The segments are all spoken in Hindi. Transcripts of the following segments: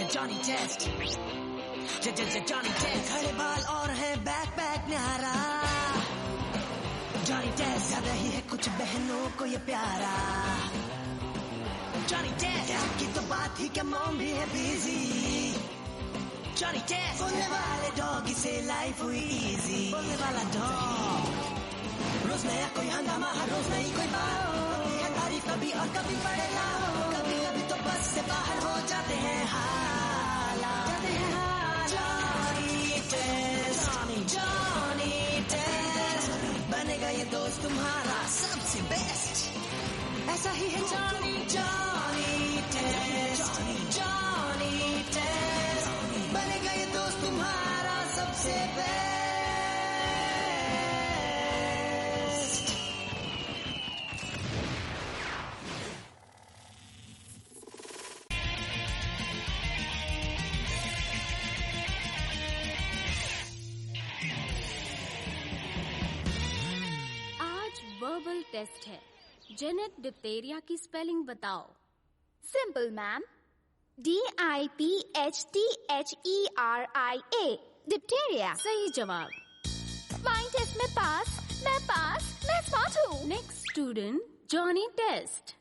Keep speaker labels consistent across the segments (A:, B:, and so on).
A: जॉनी टेस्ट, जॉनी टेस्ट, खड़े बाल और है बैकपैक न्यारा। जॉनी टेस्ट कर रही है कुछ बहनों को ये प्यारा। जॉनी टेस्ट की तो बात ही क्या, मॉम भी है बिजी। जॉनी टेस्ट बोलने वाले डॉगी से लाइफ हुई इजी। बोलने वाला डॉग, रोज नया कोई हंगामा, हर रोज नई कोई बात। कभी है तारीफ कभी और कभी पड़ेगा, कभी कभी तो बस से बाहर हो जाते हैं हालात। जॉनी टेस्ट, जॉनी टेस्ट, बनेगा ये दोस्त तुम्हारा सबसे बेस्ट। ऐसा ही है Johnny, Johnny test, Johnny test, बनेगा ये दोस्त तुम्हारा सबसे बेस्ट।
B: आज वर्बल टेस्ट है। जेनेट डिप्थेरिया की स्पेलिंग बताओ।
C: Simple ma'am, DIPHTHERIA, diphtheria.
B: सही जवाब।
C: फाइन टेस्ट में पास, मैं स्मार्ट हूँ।
B: Next student Johnny test.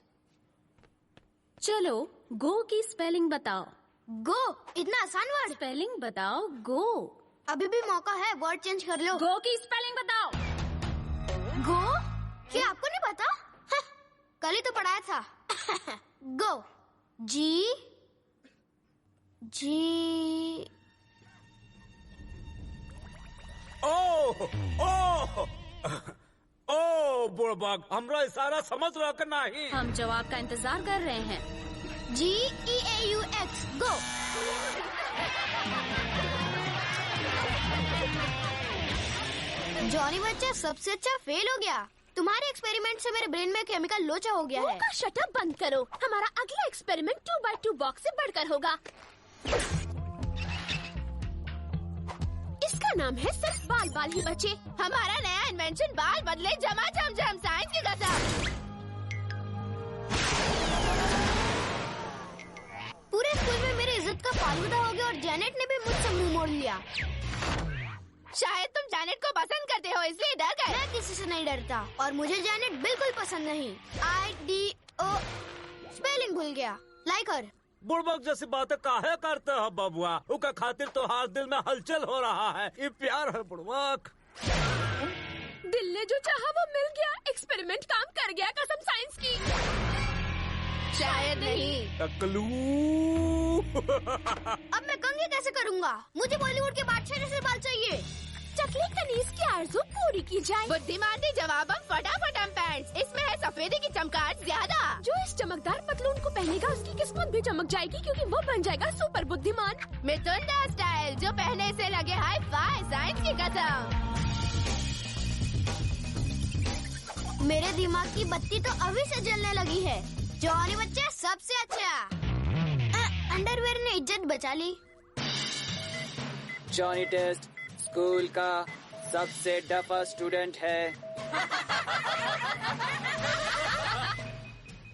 B: चलो गो की स्पेलिंग बताओ।
C: गो, इतना आसान वर्ड।
B: स्पेलिंग बताओ गो।
C: अभी भी मौका है, वर्ड चेंज कर लो।
B: गो की स्पेलिंग बताओ।
C: गो? क्या आपको नहीं पता? कल ही तो पढ़ाया था। गो, G
D: ओ बुड़बक, हमरा इशारा समझ रहा कि नहीं?
B: हम जवाब का इंतजार कर रहे हैं।
C: GEAUX, गो। जॉनी बच्चा सबसे अच्छा फेल हो गया। तुम्हारे एक्सपेरिमेंट से मेरे ब्रेन में केमिकल लोचा हो गया है।
E: शटअप बंद करो। हमारा अगला एक्सपेरिमेंट 2x2 बॉक्स से बढ़कर होगा। इसका नाम है सिर्फ बाल बाल ही बचे। हमारा नया इन्वेंशन बाल बदले जमा जम जम साइंस की कसम।
C: पूरे स्कूल में मेरी इज्जत का फालूदा हो गया और जेनेट ने भी मुझसे मुंह मोड़ लिया।
E: शायद तुम जेनेट को पसंद करते हो इसलिए डर गए।
C: मैं किसी से नहीं डरता और मुझे जेनेट बिल्कुल पसंद नहीं। IDO स्पेलिंग भूल गया। लाइक हर।
D: बुड़बक जैसी बातें काहे करते हो बबुआ? उनका खातिर तो हर दिल में हलचल हो रहा है। ये प्यार है बुड़बक।
E: दिल ने जो चाहा वो मिल गया। एक्सपेरिमेंट काम कर गया, कसम साइंस की। शायद नहीं।
D: टकलू।
C: अब मैं कंघी कैसे करूँगा? मुझे बॉलीवुड के बादशाह जैसे बाल चाहिए।
E: चकली कनीज की आरज़ू पूरी की जाए। बुद्धिमान दी जवाब हम फटाफट हम पैंट्स। इसमें है सफेदी की चमकाहट ज्यादा। जो इस चमकदार पतलून को पहनेगा उसकी किस्मत भी चमक जाएगी क्योंकि वो बन जाएगा सुपर बुद्धिमान। मिथुंदा स्टाइल, जो पहने से लगे हाई फाई साइंस की कसम।
C: मेरे दिमाग की बत्ती तो अभी से जलने लगी है। जॉनी बच्चा सबसे अच्छा। अंडरवेयर ने इज्जत बचा ली।
F: जॉनी टेस्ट स्कूल का सबसे डफा स्टूडेंट है।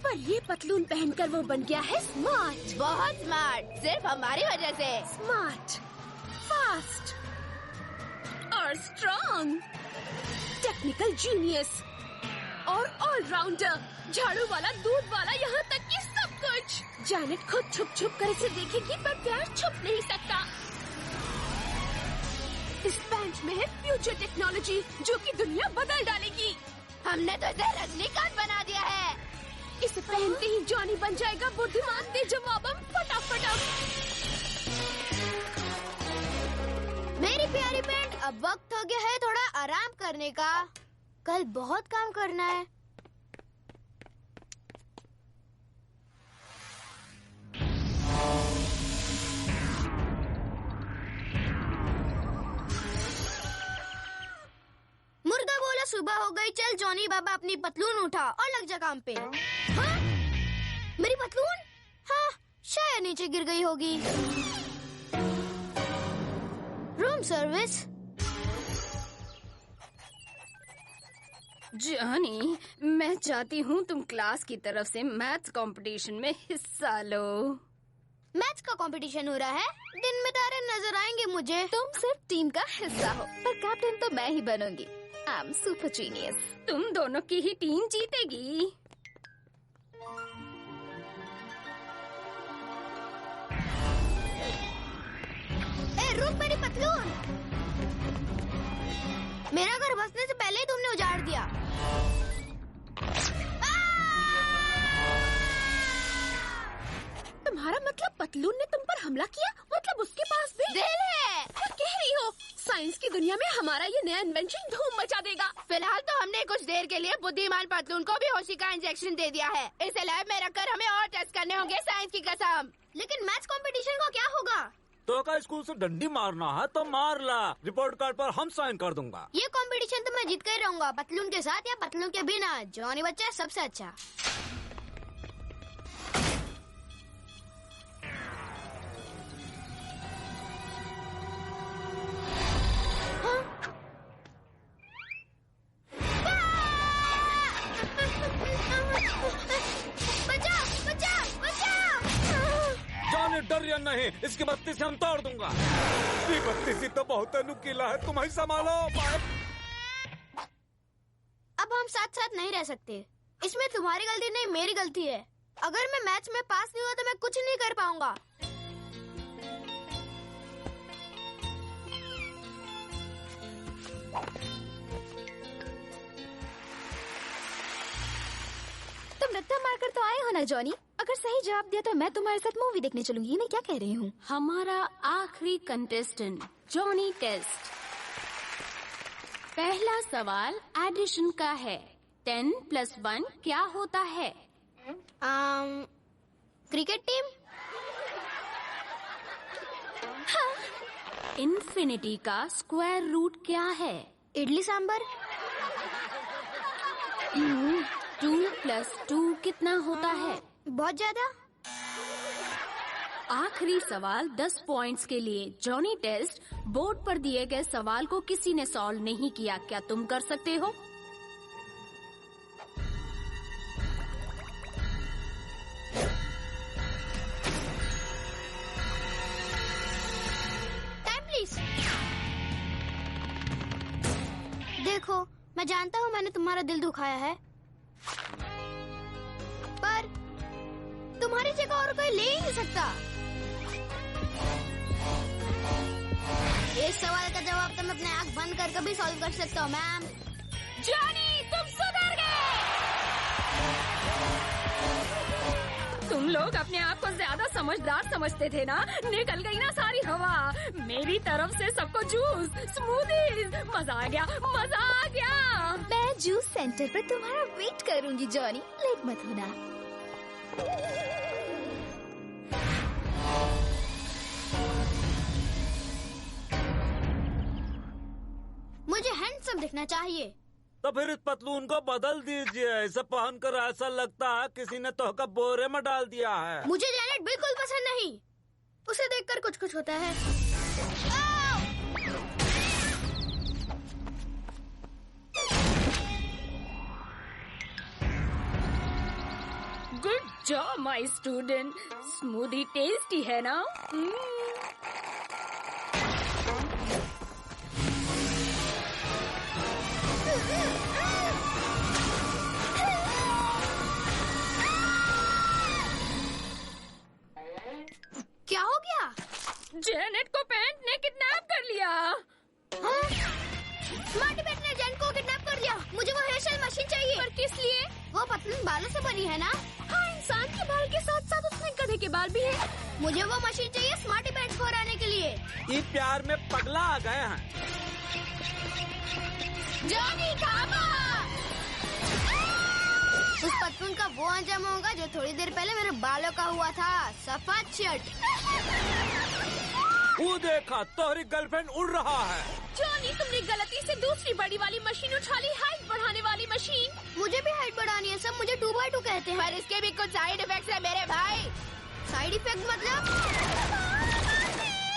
E: पर ये पतलून पहनकर वो बन गया है स्मार्ट। बहुत स्मार्ट, सिर्फ हमारी वजह से। स्मार्ट, फास्ट और स्ट्रॉन्ग, टेक्निकल जीनियस और ऑलराउंडर, झाड़ू वाला, दूध वाला, यहाँ तक कि सब कुछ। जेनेट खुद छुप छुप कर इसे देखेगी पर प्यार छुप नहीं सकता। इस पैंट में है फ्यूचर टेक्नोलॉजी जो कि दुनिया बदल डालेगी। हमने तो इसे रजनीकांत बना दिया है। इसे पहनते ही जॉनी बन जाएगा बुद्धिमान। दे जवाब हम फटाफट।
C: मेरी प्यारी पैंट, अब वक्त हो गया है थोड़ा आराम करने का। कल बहुत काम करना है। मुर्गा बोला सुबह हो गई, चल जॉनी बाबा अपनी पतलून उठा और लग जा काम पे। हाँ? मेरी पतलून? हाँ, शायद नीचे गिर गई होगी। Room service.
B: जॉनी, मैं चाहती हूँ तुम क्लास की तरफ से मैथ्स कंपटीशन में हिस्सा लो।
C: मैथ्स का कंपटीशन हो रहा है, दिन में तारे नजर आएंगे मुझे।
E: तुम सिर्फ टीम का हिस्सा हो, पर कैप्टन तो मैं ही बनूंगी। I am super genius.
B: तुम दोनों की ही टीम जीतेगी।
C: ए, रुक मेरी पतलून। मेरा घर बसने से पहले ही तुमने उजाड़ दिया।
E: तुम्हारा मतलब पतलून ने तुम पर हमला किया? मतलब उसके पास भी
C: दिल है।
E: क्या कह रही हो? साइंस की दुनिया में हमारा ये नया इन्वेंशन धूम मचा देगा।
C: फिलहाल तो हमने कुछ देर के लिए बुद्धिमान पतलून को भी होशी का इंजेक्शन दे दिया है। इसे लैब में रखकर हमें और टेस्ट करने होंगे, साइंस की कसम। लेकिन मैथ्स कंपटीशन को क्या होगा?
D: तो का स्कूल से डंडी मारना है तो मार ला, रिपोर्ट कार्ड पर हम साइन कर दूंगा।
C: ये कंपटीशन तो मैं जीत कर रहूंगा, पतलून के साथ या पतलून के बिना। जॉनी बच्चा सबसे अच्छा।
D: डर या नहीं, इसकी बत्ती से हम तोड़ दूंगा। ये बत्ती सी तो बहुत नुकीला है, तुम ही संभालो।
C: अब हम साथ साथ नहीं रह सकते। इसमें तुम्हारी गलती नहीं, मेरी गलती है। अगर मैं मैच में पास नहीं हुआ तो मैं कुछ नहीं कर पाऊंगा।
E: तुम रट्टा मारकर तो आए हो ना जॉनी? अगर सही जवाब दिया तो मैं तुम्हारे साथ मूवी देखने चलूंगी। मैं क्या कह रही हूँ?
B: हमारा आखिरी कंटेस्टेंट जॉनी टेस्ट। पहला सवाल एडिशन का है। 10 + 1 क्या होता है?
C: Cricket team.
B: इन्फिनिटी का स्क्वायर रूट क्या है?
C: इडली सांबर।
B: 2 + 2 कितना होता है?
C: बहुत ज्यादा।
B: आखिरी सवाल 10 पॉइंट्स के लिए। जॉनी टेस्ट, बोर्ड पर दिए गए सवाल को किसी ने सॉल्व नहीं किया, क्या तुम कर सकते हो?
C: Time please. देखो, मैं जानता हूँ मैंने तुम्हारा दिल दुखाया है, पर तुम्हारी जगह और कोई ले ही नहीं सकता। इस सवाल का जवाब तो मैं अपने आंख बंद कर कभी सॉल्व कर सकता हूँ, मैम।
B: जॉनी, तुम सुधर गए। तुम लोग अपने आप को ज्यादा समझदार समझते थे ना? निकल गई ना सारी हवा। मेरी तरफ से सबको जूस, स्मूदीज, मजा आ गया, मजा आ गया।
E: मैं जूस सेंटर पर तुम्हारा वेट करूंगी जॉनी, लेट मत होना।
C: मुझे हैंडसम दिखना चाहिए।
D: तो फिर इस पतलून को बदल दीजिए। इसे पहनकर ऐसा लगता है किसी ने तोहका बोरे में डाल दिया है।
C: मुझे जैनेट बिल्कुल पसंद नहीं। उसे देखकर कुछ कुछ होता है।
B: Good job my student. Smoothie tasty है ना?
C: क्या हो गया?
B: जेनेट को पैंट ने किडनैप कर लिया।
C: स्मार्टी पैंट ने जेन को किडनैप कर लिया। मुझे वो हेयर स्टाइल मशीन चाहिए।
E: पर किस लिए?
C: वो पतलून बालों से बनी है ना?
E: हाँ, इंसान के बाल के साथ साथ उसमें गधे के बाल भी है।
C: मुझे वो मशीन चाहिए स्मार्टी पैंट को हराने के लिए।
D: ये प्यार में पगला आ गए हैं।
C: जॉनी खामोश। उस पतलून का वो अंजाम होगा जो थोड़ी देर पहले मेरे बालों का हुआ था। सफेद शर्ट।
D: वो देखा, तुम्हारी गर्लफ्रेंड उड़ रहा है।
E: जॉनी, तुमने गलती से दूसरी बड़ी वाली मशीन उठा ली, हाइट बढ़ाने वाली मशीन।
C: मुझे भी हाइट बढ़ानी है। सब मुझे 2x2 कहते हैं, पर इसके भी कुछ साइड इफेक्ट्स है मेरे भाई। साइड इफेक्ट मतलब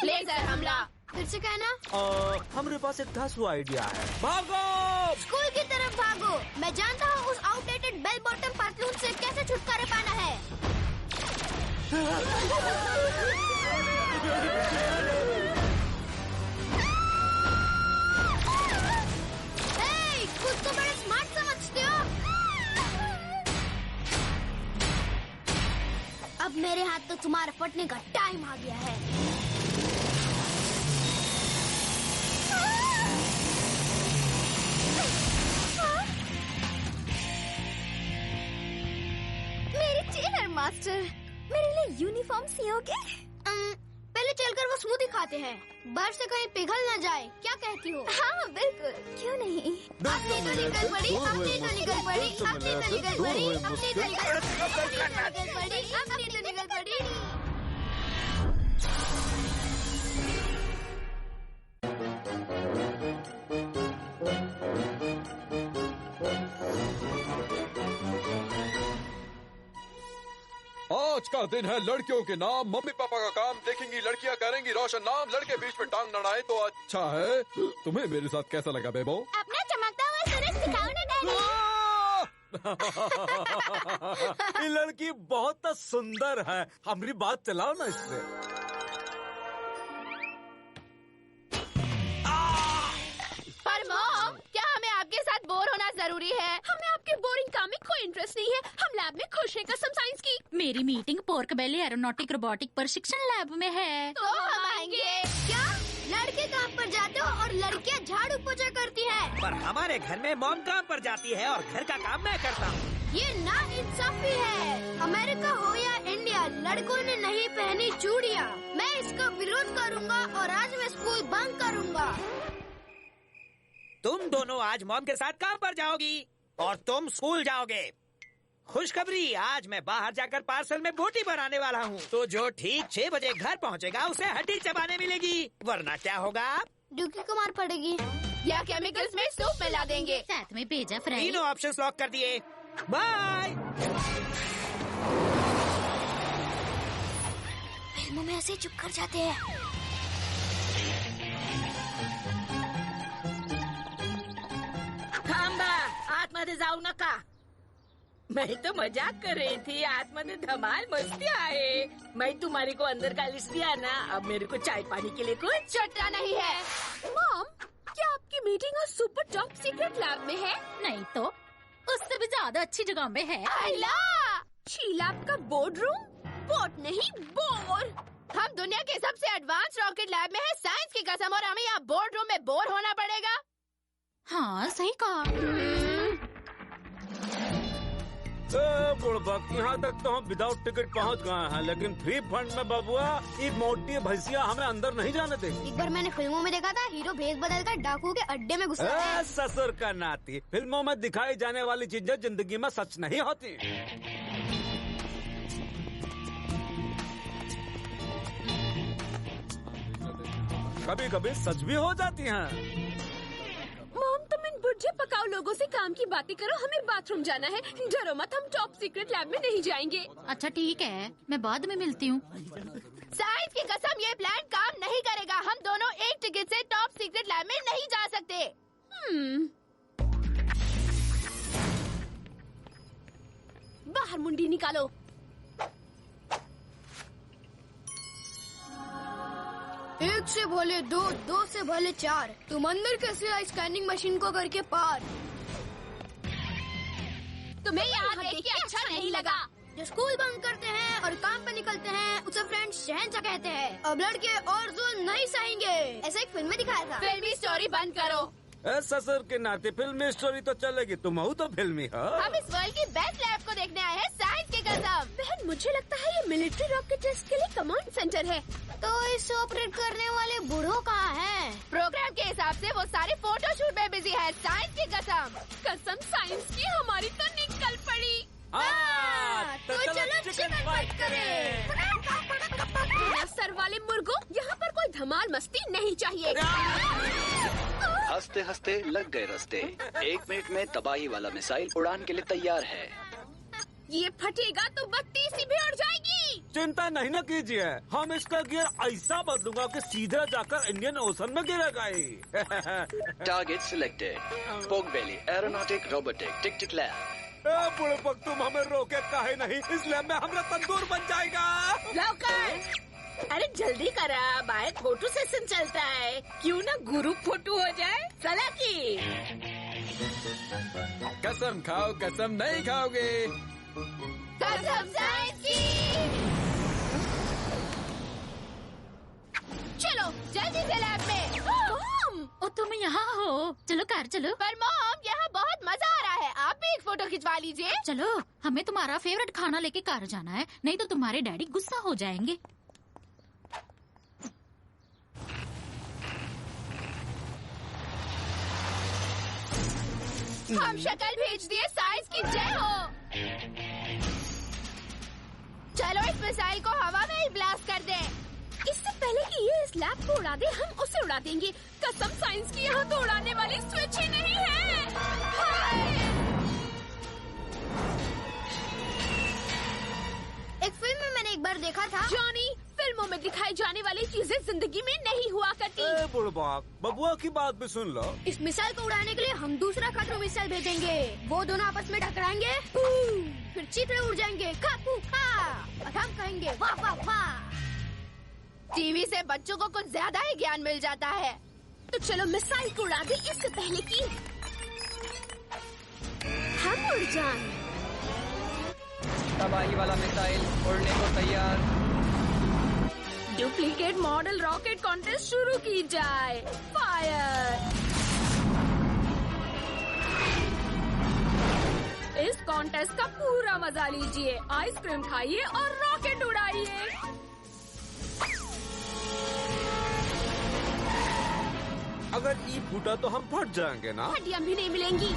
C: लेजर हमला। फिर से कहना।
D: हमारे पास एक धांसू आइडिया है। भागो!
C: स्कूल की तरफ भागो। मैं जानता हूँ उस आउटडेटेड बेल बॉटम पतलून से कैसे छुटकारा पाना है। खुद तो बड़े स्मार्ट समझते हो। अब मेरे हाथ तो तुम्हारा फटने का टाइम आ गया है।
E: मेरे टेलर मास्टर, मेरे लिए यूनिफॉर्म सियोगे?
C: पहले चलकर वो स्मूदी खाते हैं, बर्फ से कहीं पिघल ना जाए। क्या कहती हो?
E: हाँ बिल्कुल, क्यों नहीं।
C: अपनी तो निकल पड़ी, अपनी तो निकल पड़ी, अपनी तो निकल पड़ी, अपनी तो निकल पड़ी, अपनी तो निकल पड़ी।
G: आज का दिन है लड़कियों के नाम। मम्मी पापा का काम देखेंगी लड़कियां, करेंगी रोशन नाम। लड़के बीच में टांग लड़ाए तो अच्छा है। तुम्हें मेरे साथ कैसा लगा बेबो?
C: अपना चमकता हुआ सूरज दिखाओ ना डैडी।
D: ये लड़की बहुत सुंदर है, हमारी बात चलाओ ना इससे।
E: पर मॉम, क्या हमें आपके साथ बोर होना जरूरी है? हमें आपके बोरिंग काम में कोई इंटरेस्ट नहीं है। हम लैब में खुश हैं कसम साइंस की।
B: मेरी मीटिंग पोर्क बेली एरोनॉटिक रोबोटिक प्रशिक्षण लैब में है।
E: तो हम आएंगे।
C: क्या लड़के काम पर जाते हो और लड़कियां झाड़ू पोछा करती है?
H: पर हमारे घर में मॉम काम पर जाती है और घर का काम मैं करता हूँ।
C: ये नाइंसाफी है। अमेरिका हो या इंडिया, लड़कों ने नहीं पहनी चूड़ियाँ। मैं इसका विरोध करूँगा और आज मैं स्कूल बंद करूँगा।
H: तुम दोनों आज मॉम के साथ काम पर जाओगी और तुम स्कूल जाओगे। खुशखबरी, आज मैं बाहर जाकर पार्सल में बोटी बनाने वाला हूँ। तो जो ठीक 6 बजे घर पहुँचेगा उसे हड्डी चबाने मिलेगी, वरना क्या होगा?
C: ड्यूकी को मार पड़ेगी
E: या केमिकल्स में सूप मिला देंगे।
B: साथ में भेजा फ्राई।
H: तीनों ऑप्शंस लॉक कर दिए। बाय।
C: फिल्मों में ऐसे चुप कर जाते हैं।
I: थांबा, आतमध्ये जाऊ नका। मैं तो मजाक कर रही थी, आतमध्ये धमाल मस्ती आहे। मैं तुम्हारे को अंदर का लिस्ट दिया ना, अब मेरे को चाय पानी के लिए कुछ
E: चट्टा नहीं है। मॉम, क्या आपकी मीटिंग और सुपर टॉप सीक्रेट लैब में है?
B: नहीं तो उससे भी ज्यादा अच्छी जगह में है।
E: शीलैब का बोर्ड रूम? बोर्ड नहीं, बोर। हम दुनिया के सबसे एडवांस रॉकेट लैब में है साइंस की कसम, और हमें यहाँ बोर्ड रूम में बोर होना पड़ेगा।
B: हाँ सही कहा।
D: बुड़बक, यहाँ तक तो हम विदाउट टिकट पहुँच गए हैं, लेकिन फ्री फंड में बबुआ ये मोटी भैंसिया हमें अंदर नहीं जाने देगी।
C: एक बार मैंने फिल्मों में देखा था, हीरो भेष बदल कर डाकू के अड्डे में घुसा है।
D: ससुर का नाती, फिल्मों में दिखाई जाने वाली चीजें जिंदगी में सच नहीं होती। कभी कभी सच भी हो जाती हैं।
E: मॉम, तुम इन बुढ़े पकाऊ लोगों से काम की बातें करो, हमें बाथरूम जाना है। डरो मत, हम टॉप सीक्रेट लैब में नहीं जाएंगे।
B: अच्छा ठीक है, मैं बाद में मिलती हूँ।
E: साइंस की कसम, ये प्लान काम नहीं करेगा। हम दोनों एक टिकट से टॉप सीक्रेट लैब में नहीं जा सकते। बाहर मुंडी निकालो।
C: एक से भले दो, दो से भले 4। तुम अंदर कैसे आई स्कैनिंग मशीन को करके पार?
E: तुम्हें यहाँ देख के अच्छा नहीं लगा?
C: जो स्कूल बंद करते हैं और काम पे निकलते हैं उसे फ्रेंड्स शहंशाह कहते हैं। अब लड़के और जुल्म नहीं सहेंगे, ऐसा एक फिल्म में दिखाया था।
E: फिल्मी स्टोरी बंद करो।
D: ससुर के नाते फिल्मी स्टोरी तो चलेगी, तुम हो तो फिल्मी हो।
E: हम इस वर्ल्ड की बेस्ट लैब को देखने आए हैं, साइंस की कसम। बहन, मुझे लगता है ये मिलिट्री रॉकेट टेस्ट के लिए कमांड सेंटर है।
C: तो इसे ऑपरेट करने वाले बूढ़ों कहाँ हैं?
E: प्रोग्राम के हिसाब से वो सारे फोटोशूट में बिजी है। साइंस की कसम। कसम साइंस की, हमारी तो निकल पड़ी।
C: तो चलो चिकन फाइट करें।
E: सर वाले मुर्गों, यहाँ पर कोई धमाल मस्ती नहीं चाहिए।
J: हंसते हंसते लग गए रास्ते। 1 मिनट में तबाही वाला मिसाइल उड़ान के लिए तैयार है।
E: ये फटेगा तो बत्ती सी भी उड़ जाएगी।
D: चिंता नहीं न कीजिए, हम इसका गियर ऐसा बदलूंगा कि सीधे जाकर इंडियन ओशन में गिरेगा ही।
J: टारगेट सिलेक्टेड, पोक बेली एरोनॉटिक रोबोटिक टिक टिक लैब।
D: बुड़बक, तुम हमें रोके काहे नहीं? इस लैब में हमारा तंदूर बन जाएगा।
I: अरे जल्दी करा, बाहर फोटो सेशन चलता है। क्यों ना ग्रुप फोटो हो जाए? चला की
G: कसम खाओ, कसम नहीं खाओगे।
E: कसम साइंस की। चलो जल्दी से लैब में।
B: मॉम, ओ तुम यहाँ हो? चलो कार चलो।
E: पर मॉम, यहाँ बहुत मजा आ रहा है, आप भी एक फोटो खिंचवा लीजिए।
B: चलो, हमें तुम्हारा फेवरेट खाना लेके कार जाना है, नहीं तो तुम्हारे डैडी गुस्सा हो जाएंगे।
E: हम शक्ल भेज दिए, साइंस की जय हो। चलो इस मिसाइल को हवा में ही ब्लास्ट कर दे।
B: इससे पहले कि ये इस लैब को उड़ा दे, हम उसे उड़ा देंगे। कसम साइंस की, यहाँ तो उड़ाने वाली स्विच ही नहीं है।
C: एक फिल्म में मैंने एक बार देखा था,
E: जॉनी, फिल्मों में दिखाई जाने वाली चीजें जिंदगी में नहीं हुआ करती।
D: बुढ़बाक, बबुआ की बात भी सुन लो।
C: इस मिसाइल को उड़ाने के लिए हम दूसरा खतरों मिसाइल भेजेंगे। वो दोनों आपस में टकराएंगे, फिर चीते उड़ जाएंगे, खा फू खा, और हम कहेंगे वाह वाह वाह।
E: टीवी से बच्चों को कुछ ज्यादा ही ज्ञान मिल जाता है। तो चलो मिसाइल को उड़ा दे इससे पहले कि हम उड़ जाएं।
F: तबाही वाला मिसाइल उड़ने को तैयार।
B: डुप्लीकेट मॉडल रॉकेट कॉन्टेस्ट शुरू की जाए। फायर। इस कॉन्टेस्ट का पूरा मजा लीजिए, आइसक्रीम खाइए और रॉकेट उड़ाइए।
D: अगर ई फूटा तो हम फट जाएंगे ना।
E: हड्डियां भी नहीं मिलेंगी।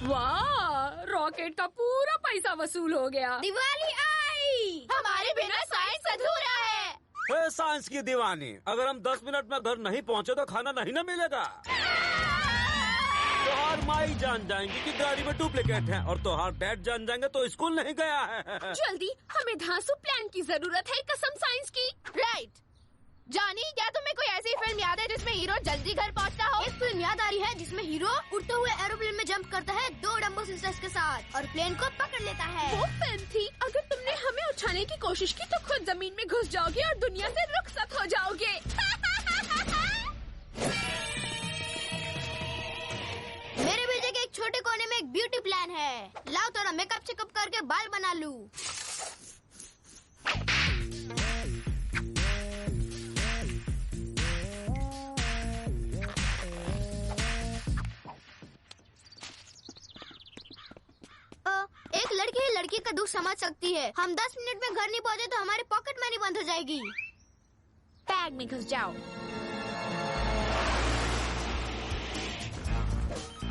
B: वाह, रॉकेट का पूरा पैसा वसूल हो गया।
C: दिवाली आई।
E: हमारे बिना साइंस अधूरा है।
D: साइंस की दीवानी, अगर हम 10 मिनट में घर नहीं पहुँचे तो खाना नहीं ना मिलेगा। तोहार माई जान जाएंगी कि गाड़ी में डुप्लीकेट है, और तोहार डैड जान जाएंगे तो स्कूल नहीं गया है।
E: जल्दी, हमें धांसू प्लान की जरूरत है। कसम साइंस की। राइट। जॉनी, क्या तुम्हें कोई ऐसी फिल्म याद है जिसमें हीरो जल्दी घर पहुंचता हो?
C: एक फिल्म याद आ रही है जिसमें हीरो उड़ते हुए एरोप्लेन में जंप करता है 2 डम्बो सिस्टर्स के साथ और प्लेन को पकड़ लेता है।
E: वो फिल्म थी। अगर तुमने हमें उठाने की कोशिश की तो खुद जमीन में घुस जाओगे और दुनिया से रुखसत हो जाओगे।
C: मेरे भेजे के एक छोटे कोने में एक ब्यूटी प्लान है। लाओ थोड़ा मेकअप चेकअप करके बाल बना लूं। एक लड़की है, लड़की का दुख समझ सकती है। हम 10 मिनट में घर नहीं पहुंचे तो हमारी पॉकेट मनी बंद हो जाएगी।
E: बैग में घुस जाओ।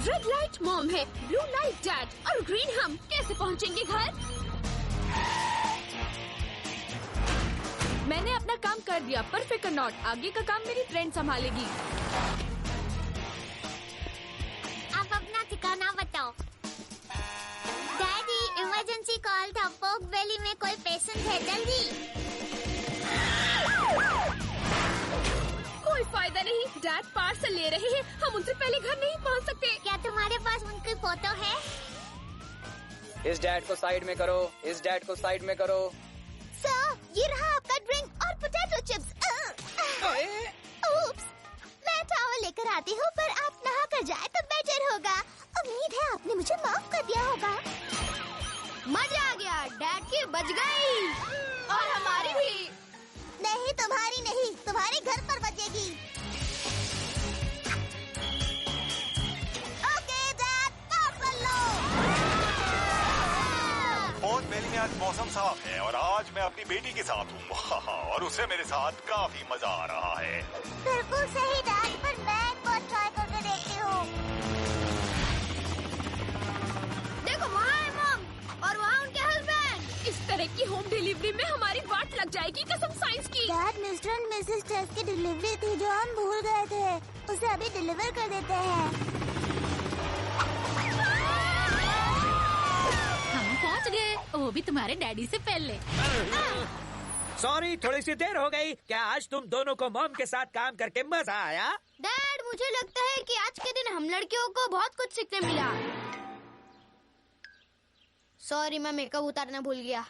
E: रेड लाइट मॉम है, ब्लू लाइट डैड और ग्रीन हम। कैसे पहुंचेंगे घर?
B: मैंने अपना काम कर दिया, पर फिकर नॉट, आगे का काम मेरी फ्रेंड संभालेगी।
C: आप अपना ठिकाना बताओ। डैडी, इमरजेंसी कॉल था, पोक वैली में कोई पेशेंट है, जल्दी।
E: कोई फायदा नहीं, डैड पार्सल ले रहे हैं, हम उनसे पहले घर नहीं पहुंच सकते।
C: क्या तुम्हारे पास उनकी फोटो है?
F: इस डैड को साइड में करो, इस डैड को साइड में करो।
C: सर, ये रहा आपका ड्रिंक और पोटैटो चिप्स। उप्स, मैं टॉवल लेकर आती हूँ, पर आप नहा कर जाए तो बेटर होगा। उम्मीद है आपने मुझे माफ कर दिया होगा। मजा आ गया, डैड की बच गई।
E: और हमारी भी।
C: नहीं, तुम्हारी नहीं, तुम्हारे घर पर बचेगी। ओके डैड, पार्सल लो।
K: पोर्ट वैली में आज मौसम साफ है और आज मैं अपनी बेटी के साथ हूँ और उसे मेरे साथ काफी मजा आ रहा है।
C: बिल्कुल सही डैड, पर मैं एक बार ट्राई करके देखती हूँ। देखो, वहाँ है मॉम और वहाँ उनके हस्बैंड।
E: इस तरह की होम डिलीवरी में हमारी वाट लग जाएगी। कसम साइंस की।
C: Dad, mister and missus test की डिलीवरी थी जो हम भूल गए थे, उसे अभी डिलीवर कर देते हैं।
B: हम पहुंच गए, वो भी तुम्हारे डैडी से पहले।
H: सॉरी, थोड़ी सी देर हो गई। क्या आज तुम दोनों को मॉम के साथ काम करके मजा आया?
C: डैड, मुझे लगता है कि आज के दिन हम लड़कियों को बहुत कुछ सीखने मिला। सॉरी, मैं मेकअप उतारना भूल गया।